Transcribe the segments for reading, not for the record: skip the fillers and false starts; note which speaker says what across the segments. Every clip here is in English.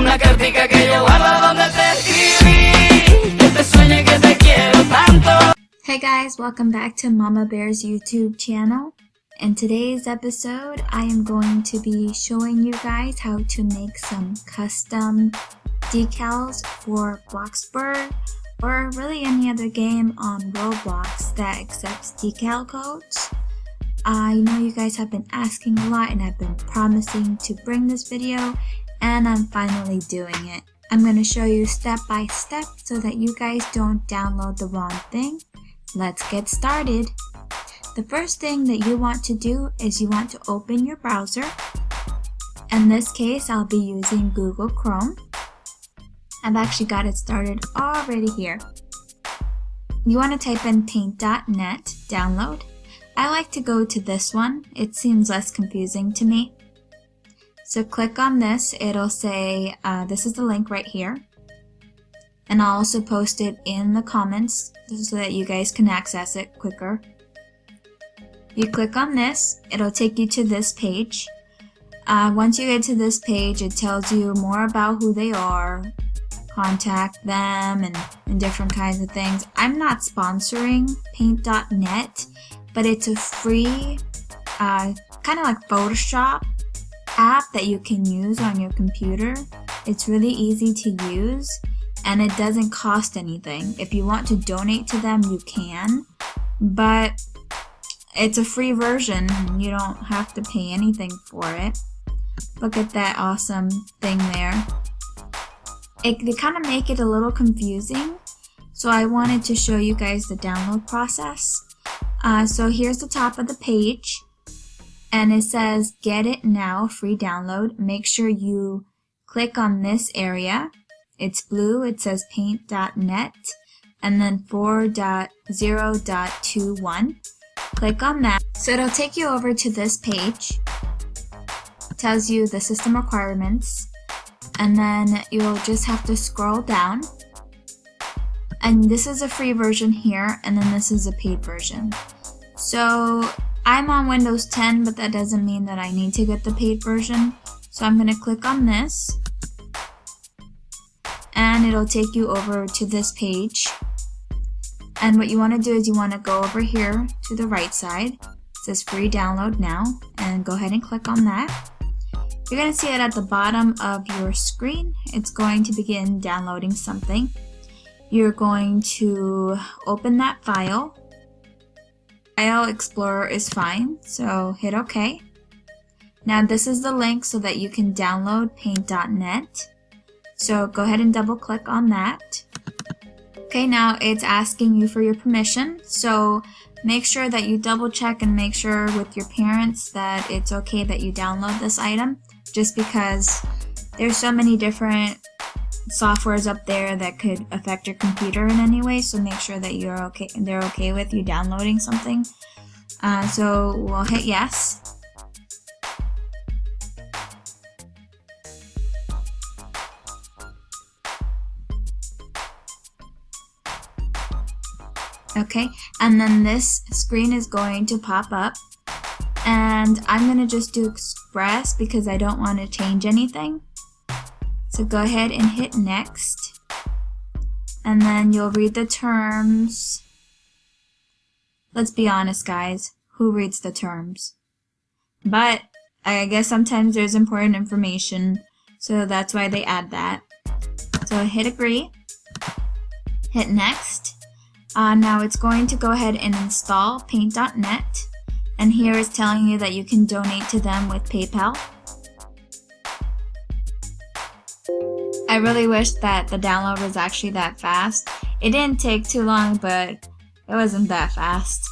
Speaker 1: una cartica que yo guardo donde te escribí, que te sueñe que te quiero tanto.
Speaker 2: Hey guys, welcome back to Mama Bear's YouTube channel. In today's episode, I am going to be showing you guys how to make some custom decals for Bloxburg or really any other game on Roblox that accepts decal codes. I know you guys have been asking a lot and I've been promising to bring this video, and I'm finally doing it. I'm going to show you step by step so that you guys don't download the wrong thing. Let's get started. The first thing that you want to do is you want to open your browser. In this case, I'll be using Google Chrome. I've actually got it started already here. You want to type in paint.net download. I like to go to this one. It seems less confusing to me. So click on this. It'll say, this is the link right here. And I'll also post it in the comments so that you guys can access it quicker. You click on this. It'll take you to this page. Once you get to this page, it tells you more about who they are, contact them, and different kinds of things. I'm not sponsoring paint.net, but it's a free kind of like Photoshop app that you can use on your computer. It's really easy to use and it doesn't cost anything. If you want to donate to them, you can, but it's a free version. You don't have to pay anything for it. Look at that awesome thing there. They kind of make it a little confusing, so I wanted to show you guys the download process. So here's the top of the page, and it says get it now, free download. Make sure you click on this area. It's blue, it says paint.net, and then 4.0.21. Click on that. So it'll take you over to this page. It tells you the system requirements, and then you'll just have to scroll down. And this is a free version here, and then this is a paid version. So I'm on Windows 10, but that doesn't mean that I need to get the paid version. So I'm going to click on this, and it'll take you over to this page. And what you want to do is you want to go over here to the right side. It says free download now, and go ahead and click on that. You're going to see it at the bottom of your screen. It's going to begin downloading something. You're going to open that file. File Explorer is fine, so hit OK. Now this is the link so that you can download paint.net. So go ahead and double click on that. Okay, now it's asking you for your permission, so make sure that you double check and make sure with your parents that it's okay that you download this item, just because there's so many different softwares up there that could affect your computer in any way, so make sure that they're okay with you downloading something. So we'll hit yes. Okay, and then this screen is going to pop up, and I'm going to just do Express because I don't want to change anything. So go ahead and hit next, and then you'll read the terms. Let's be honest, guys, who reads the terms? But I guess sometimes there's important information, so that's why they add that. So hit agree, hit next. Now it's going to go ahead and install paint.net, and here it's telling you that you can donate to them with PayPal. I really wish that the download was actually that fast. It didn't take too long, but it wasn't that fast.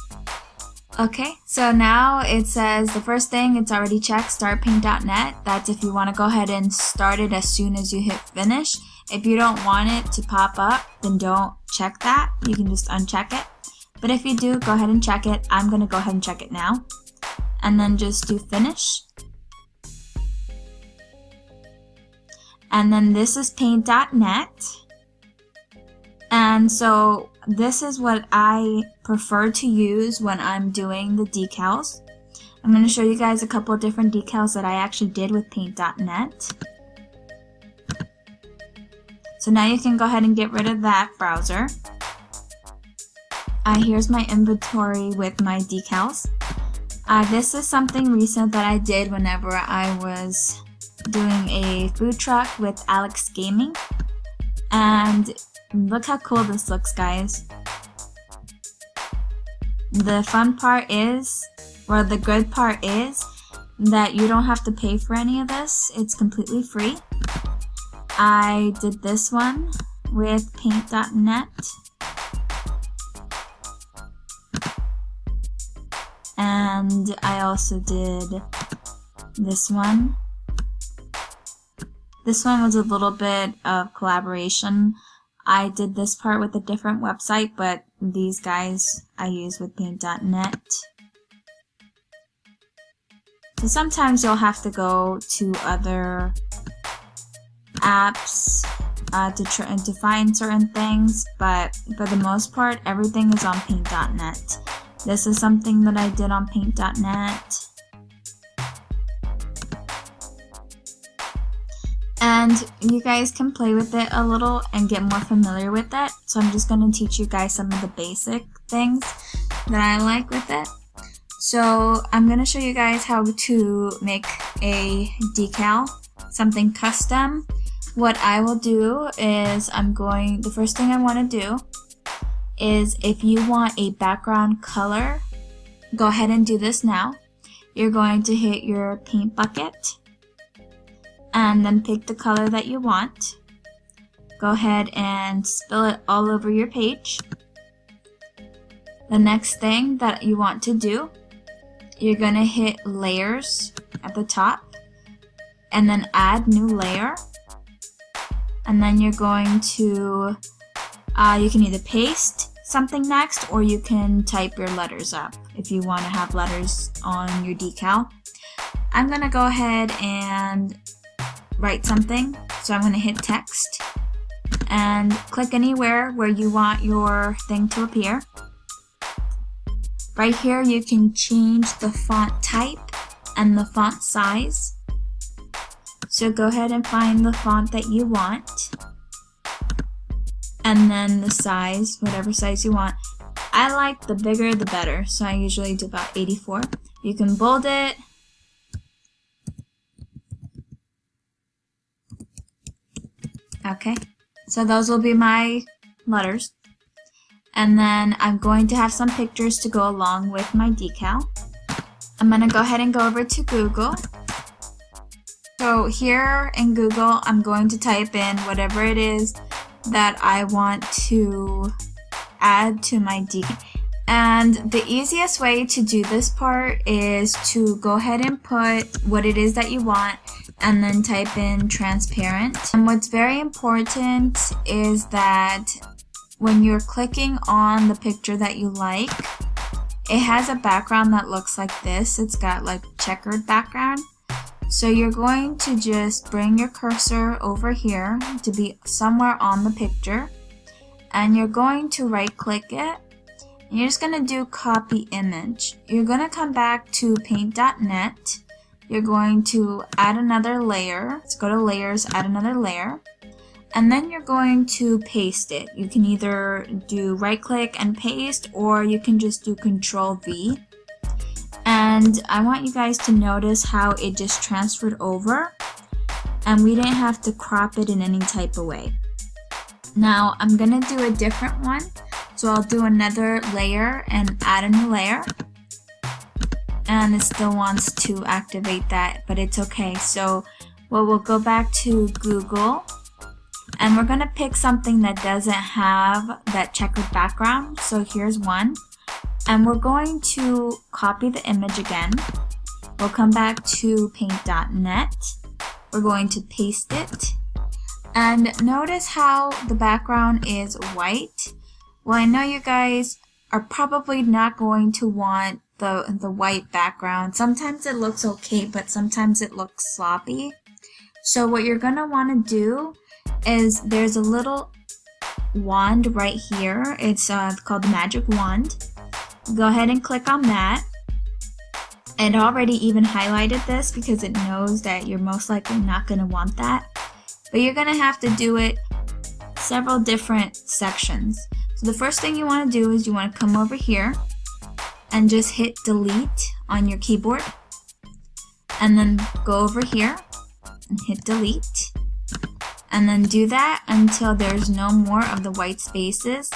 Speaker 2: Okay, so now it says the first thing, it's already checked, start paint.net. That's if you want to go ahead and start it as soon as you hit finish. If you don't want it to pop up, then don't check that. You can just uncheck it. But if you do, go ahead and check it. I'm going to go ahead and check it now. And then just do finish. And then this is paint.net. And so this is what I prefer to use when I'm doing the decals. I'm going to show you guys a couple of different decals that I actually did with paint.net. So now you can go ahead and get rid of that browser. Here's my inventory with my decals. This is something recent that I did whenever I was doing a food truck with Alex Gaming. And look how cool this looks, guys. The fun part is, or the good part is, that you don't have to pay for any of this. It's completely free. I did this one with paint.net. And I also did this one. This one was a little bit of collaboration. I did this part with a different website, but these guys I use with paint.net. So sometimes you'll have to go to other apps to find certain things, but for the most part, everything is on paint.net. This is something that I did on paint.net. And you guys can play with it a little and get more familiar with it. So I'm just going to teach you guys some of the basic things that I like with it. So I'm going to show you guys how to make a decal, something custom. What I will do is the first thing I want to do is, if you want a background color, go ahead and do this now. You're going to hit your paint bucket and then pick the color that you want. Go ahead and spill it all over your page. The next thing that you want to do, you're going to hit layers at the top and then add new layer. And then you're going to, you can either paste something next, or you can type your letters up if you want to have letters on your decal. I'm going to go ahead and write something. So I'm going to hit text and click anywhere where you want your thing to appear. Right here you can change the font type and the font size. So go ahead and find the font that you want, and then the size, whatever size you want. I like the bigger the better, so I usually do about 84. You can bold it. Okay, so those will be my letters. And then I'm going to have some pictures to go along with my decal. I'm going to go ahead and go over to Google. So here in Google, I'm going to type in whatever it is that I want to add to my decal. And the easiest way to do this part is to go ahead and put what it is that you want and then type in transparent. And what's very important is that when you're clicking on the picture that you like, it has a background that looks like this. It's got like checkered background. So you're going to just bring your cursor over here to be somewhere on the picture, and you're going to right click it. And you're just going to do copy image. You're going to come back to paint.net. You're going to add another layer. Let's go to layers, add another layer. And then you're going to paste it. You can either do right click and paste, or you can just do Control V. And I want you guys to notice how it just transferred over, and we didn't have to crop it in any type of way. Now I'm gonna do a different one. So I'll do another layer and add a new layer. And it still wants to activate that, but it's okay. So we'll go back to Google. And we're going to pick something that doesn't have that checkered background. So here's one. And we're going to copy the image again. We'll come back to paint.net. We're going to paste it. And notice how the background is white. Well, I know you guys are probably not going to want the white background. Sometimes it looks okay, but sometimes it looks sloppy. So what you're going to want to do is there's a little wand right here. It's called the magic wand. Go ahead and click on that. It already even highlighted this because it knows that you're most likely not going to want that. But you're going to have to do it several different sections. So the first thing you want to do is you want to come over here and just hit delete on your keyboard, and then go over here and hit delete, and then do that until there's no more of the white spaces.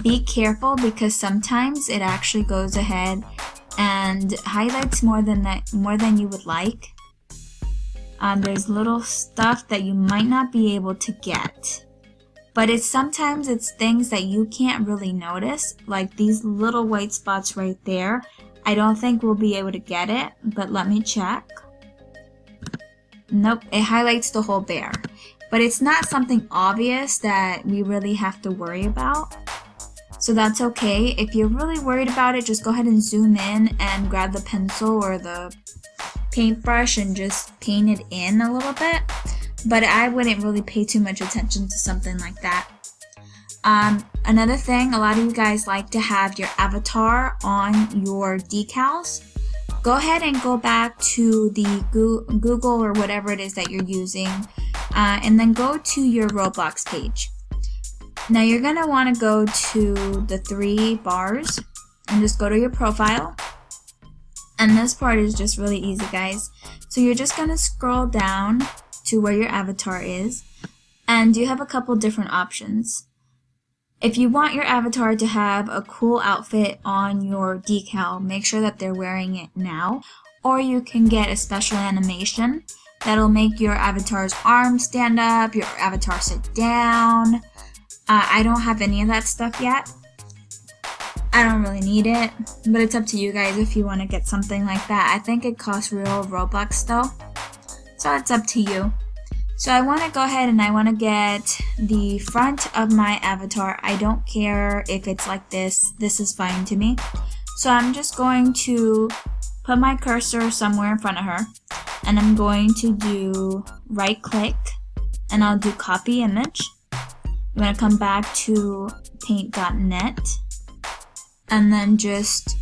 Speaker 2: Be careful because sometimes it actually goes ahead and highlights more than you would like. There's little stuff that you might not be able to get, but sometimes it's things that you can't really notice, like these little white spots right there. I don't think we'll be able to get it, but let me check. Nope, it highlights the whole bear, but it's not something obvious that we really have to worry about. So that's okay. If you're really worried about it, just go ahead and zoom in and grab the pencil or the paintbrush and just paint it in a little bit. But I wouldn't really pay too much attention to something like that. Another thing, a lot of you guys like to have your avatar on your decals. Go ahead and go back to the Google or whatever it is that you're using, and then go to your Roblox page. Now you're going to want to go to the 3 bars and just go to your profile. And this part is just really easy, guys. So you're just going to scroll down to where your avatar is, and you have a couple different options. If you want your avatar to have a cool outfit on your decal, make sure that they're wearing it now, or you can get a special animation that'll make your avatar's arms stand up, your avatar sit down. I don't have any of that stuff yet. I don't really need it, but it's up to you guys if you want to get something like that. I think it costs real Robux though, so it's up to you. So I want to go ahead and I want to get the front of my avatar. I don't care if it's like this. This is fine to me. So I'm just going to put my cursor somewhere in front of her, and I'm going to do right click, and I'll do copy image. I'm going to come back to paint.net, and then just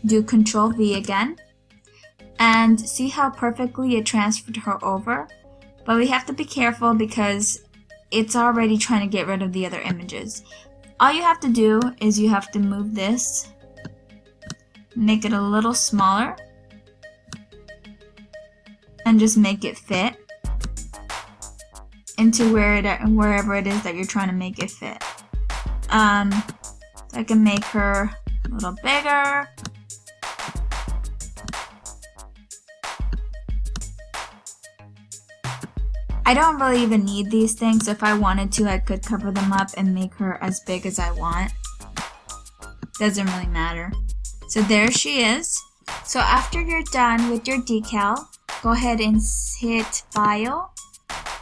Speaker 2: do Control V again, and see how perfectly it transferred her over. But we have to be careful because it's already trying to get rid of the other images. All you have to do is you have to move this, make it a little smaller, and just make it fit into wherever it is that you're trying to make it fit. So I can make her a little bigger. I don't really even need these things. If I wanted to, I could cover them up and make her as big as I want. Doesn't really matter. So there she is. So after you're done with your decal, go ahead and hit File,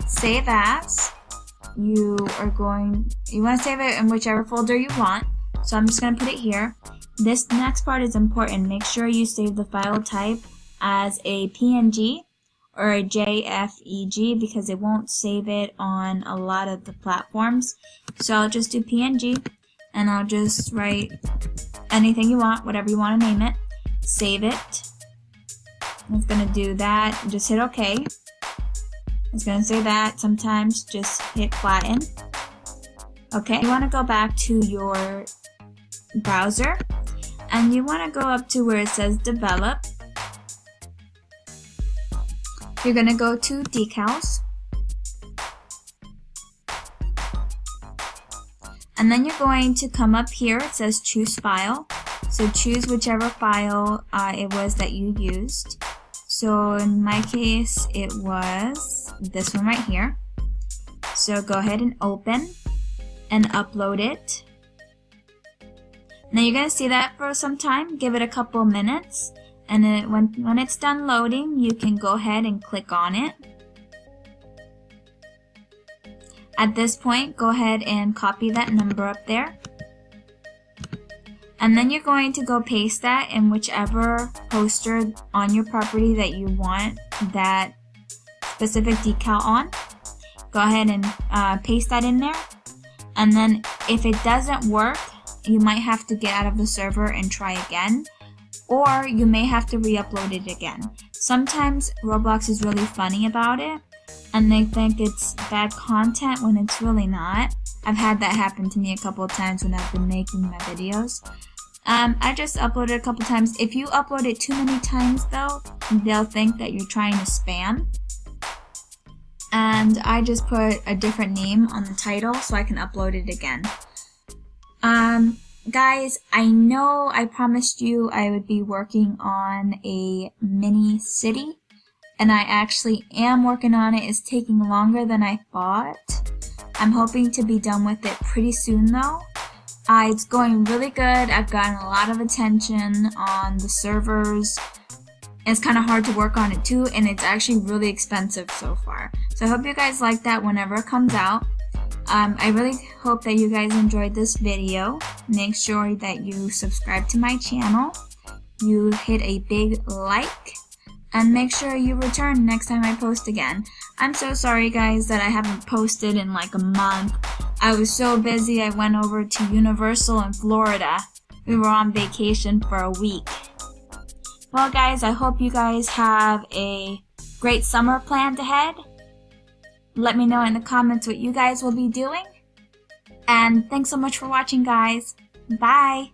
Speaker 2: Save As. You want to save it in whichever folder you want. So I'm just going to put it here. This next part is important. Make sure you save the file type as a PNG or a JFEG because it won't save it on a lot of the platforms. So I'll just do PNG, and I'll just write anything you want, whatever you want to name it. Save it. It's going to do that. Just hit OK. It's going to say that. Sometimes just hit flatten. Okay. You want to go back to your browser, and you want to go up to where it says develop. You're going to go to decals, and then you're going to come up here. It says choose file, so choose whichever file it was that you used. So in my case it was this one right here. So go ahead and open and upload it. Now you're going to see that for some time. Give it a couple minutes, and then when it's done loading, you can go ahead and click on it. At this point, go ahead and copy that number up there. And then you're going to go paste that in whichever poster on your property that you want that specific decal on. Go ahead and paste that in there. And then if it doesn't work, you might have to get out of the server and try again, or you may have to re-upload it again. Sometimes Roblox is really funny about it. and they think it's bad content when it's really not. I've had that happen to me a couple of times when I've been making my videos. I just uploaded a couple times. If you upload it too many times though, they'll think that you're trying to spam. And I just put a different name on the title so I can upload it again. Guys, I know I promised you I would be working on a mini city, and I actually am working on it. It's taking longer than I thought. I'm hoping to be done with it pretty soon though. It's going really good. I've gotten a lot of attention on the servers. It's kind of hard to work on it too, and it's actually really expensive so far. So I hope you guys like that whenever it comes out. I really hope that you guys enjoyed this video. Make sure that you subscribe to my channel, you hit a big like, and make sure you return next time I post again. I'm so sorry guys that I haven't posted in like a month. I was so busy. I went over to Universal in Florida. We were on vacation for a week. Well guys, I hope you guys have a great summer planned ahead. Let me know in the comments what you guys will be doing. And thanks so much for watching guys. Bye!